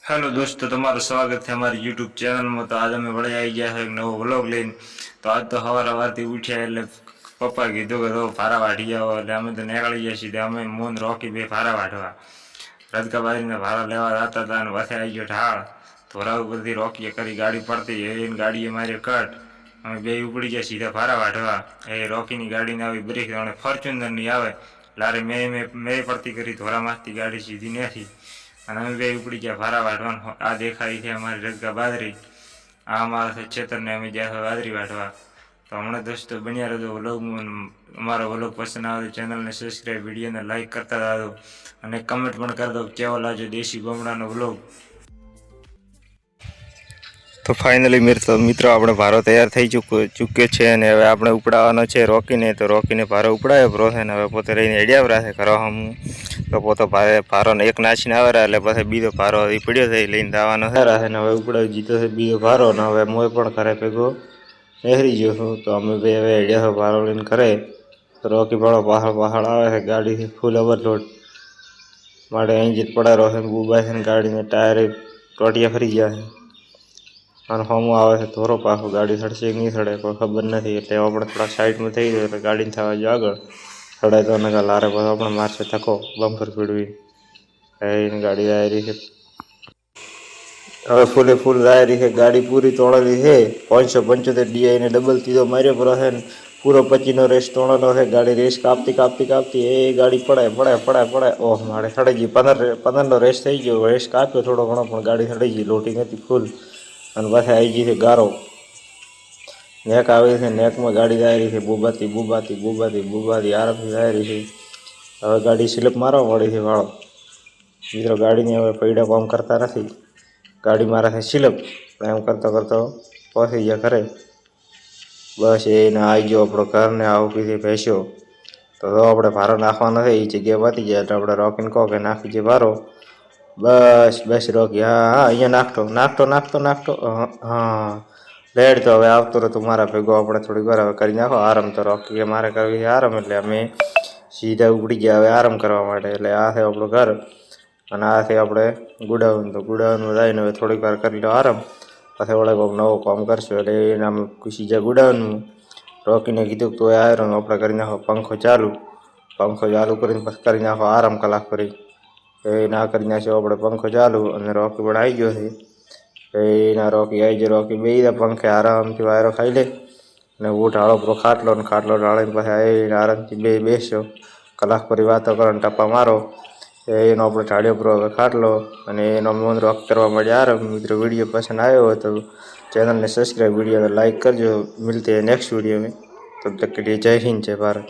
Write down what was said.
Hello दोस्तों, તમારું સ્વાગત છે અમારી યુટ્યુબ ચેનલમાં। તો આજે અમે વળી આવી ગયા છે એક નવો વ્લોગ લઈને। તો આજ તો સવારથી ઉઠ્યા એટલે પપ્પા કીધું કે તો ફારા વાઢી આવો, એટલે અમે તો નીકળી ગયા છીએ। અમે મોન રોકી બે ફારા વાઢવા રદકા બાજરીના ફારા લેવા જતા હતા અને વસે આવી ગયો ઢાળ। ધોરા ઉપરથી રોકીએ કરી ગાડી પડતી એને ગાડીએ મારી કટ, અમે બે ઉપડી ગયા સીધા ફારા વાઢવા। એ રોકીની ગાડીને આવી બ્રેક અને ફોર્ચ્યુનરની આવે લારે મેં પડતી કરી ધોરામાંથી ગાડી સીધી નથી અને અમે બે ઉપડી ગયા ફારા વાઢવાનું। આ દેખાય છે અમારી રદકા બાજરી, આ અમારા ખેતરને અમે જ્યાં બાજરી વાઢવા। તો હમણાં દોસ્તો બન્યા રહેજો વ્લોગમાં। અમારો વ્લોગ પસંદ આવે તો ચેનલને સબસ્ક્રાઈબ, વિડીયોને લાઈક કરતા રહેજો અને કમેન્ટ પણ કરી દો કેવો લાગ્યો દેશી બમણાનો વ્લોગ। તો ફાઇનલી મિત્રો આપણે ભારો તૈયાર થઈ ચૂક્યો છે અને હવે આપણે ઉપડાવવાનો છે રોકીને। તો રોકીને ભારો ઉપડાવ્યો પ્રોસેન હવે પોતે રહીને એડિયા છે કરવા હું તો પોતો ભારોને એક નાચીને આવે એટલે પછી બીજો ભારો પડ્યો છે લઈને દાવાનો છે ને હવે ઉપડાવી જીતો છે બીજો ભારો ને હવે મોય પણ ઘરે ભેગો નહેરી ગયો છું। તો અમે બે હવે એડિયા ભારો લઈને ઘરે રોકી ભાડો પહાડ આવે છે ગાડી ફૂલ ઓવરલોડ માટે એન્જિન પડારો છે બુબાઈ છે ગાડીને ટાયર ટોટિયા ફરી ગયા છે અને હોમો આવે છે ધોરો પાછો ગાડી સડશે કે નહીં સડે કોઈ ખબર નથી। એટલે આપણે થોડા સાઈડમાં થઈ ગયો એટલે ગાડીને થવા જો આગળ સડાય તો ને લારે પાછો આપણે મારશે થકો બમ્પર પીડવી એને ગાડી આવી છે હવે ફૂલે ફૂલ રાયરી છે ગાડી પૂરી તોડેલી છે। 575 ડીઆઈને ડબલ તીધો માર્યો પર છે પૂરો 25નો રેસ તોડેલો છે। ગાડી રેસ કાપતી એ ગાડી પડે ઓહ મારે સડી ગઈ 15નો રેસ થઈ ગયો, રેસ કાપ્યો થોડો ઘણો પણ ગાડી સડી ગઈ લોટિંગ હતી ફૂલ અને પાછી આવી ગઈ છે ગારો નેક આવી છે નેકમાં ગાડી આવી છે બુબાતી આરામથી આવી છે। હવે ગાડી સ્લીપ મારવા મળી છે વાળો મિત્રો ગાડીને હવે પૈડા કામ કરતા નથી, ગાડી મારે છે સ્લીપ એમ કરતો પહોંચી ગયા ઘરે। બસ એને આવી ગયો આપણો ઘરને આવું કીધી ભેંસ્યો તો આપણે ભારો નાખવાનો છે એ જગ્યા પતી જાય એટલે આપણે રોકીને કહો કે નાખી છે ભારો બસ રોકી હા અહીંયા નાખતો હા લેડ તો હવે આવતો રહે મારા ભેગો આપણે થોડીક વાર હવે કરી નાખો આરામ। તો રોકી કે મારે કરવી છે આરામ એટલે અમે સીધા ઉપડી ગયા હવે આરામ કરવા માટે। એટલે આ છે આપણું ઘર અને આ છે આપણે ગુડાઉન। તો ગુડાઉનમાં જઈને હવે થોડીક વાર કરી લો આરામ પછી વળે કોઈક નવો કામ કરશું એટલે એને અમે ખુશી જાય ગુડાઉનમાં રોકીને કીધું તો આવ્યો આપણે કરી નાખો પંખો ચાલુ કરીને પછી કરી નાખો આરામ કલાક ફરી એ ના કરી નાખ્યો આપણે પંખો ચાલુ અને રોકી પણ આવી ગયો છે એના રોકી આવી ગયો રોકી બે પંખે આરામથી વાયરો ખાઈ લે અને હું ઢાળો પૂરો ખાટલો ઢાળીને પછી આરામથી બે બેસ્યો કલાક ફરી વાતો કરો ને ટપ્પા મારો એનો આપણે ઢાળ્યો પૂરો હવે ખાટલો અને એનો મન રોક કરવા મળ્યા આરામ। મિત્રો વિડીયો પસંદ આવ્યો હોય તો ચેનલને સબસ્ક્રાઈબ, વિડીયોને લાઈક કરજો। મિલતે हैं नेक्स्ट वीडियो में, तब तक के लिए जय हिंद जय भारत।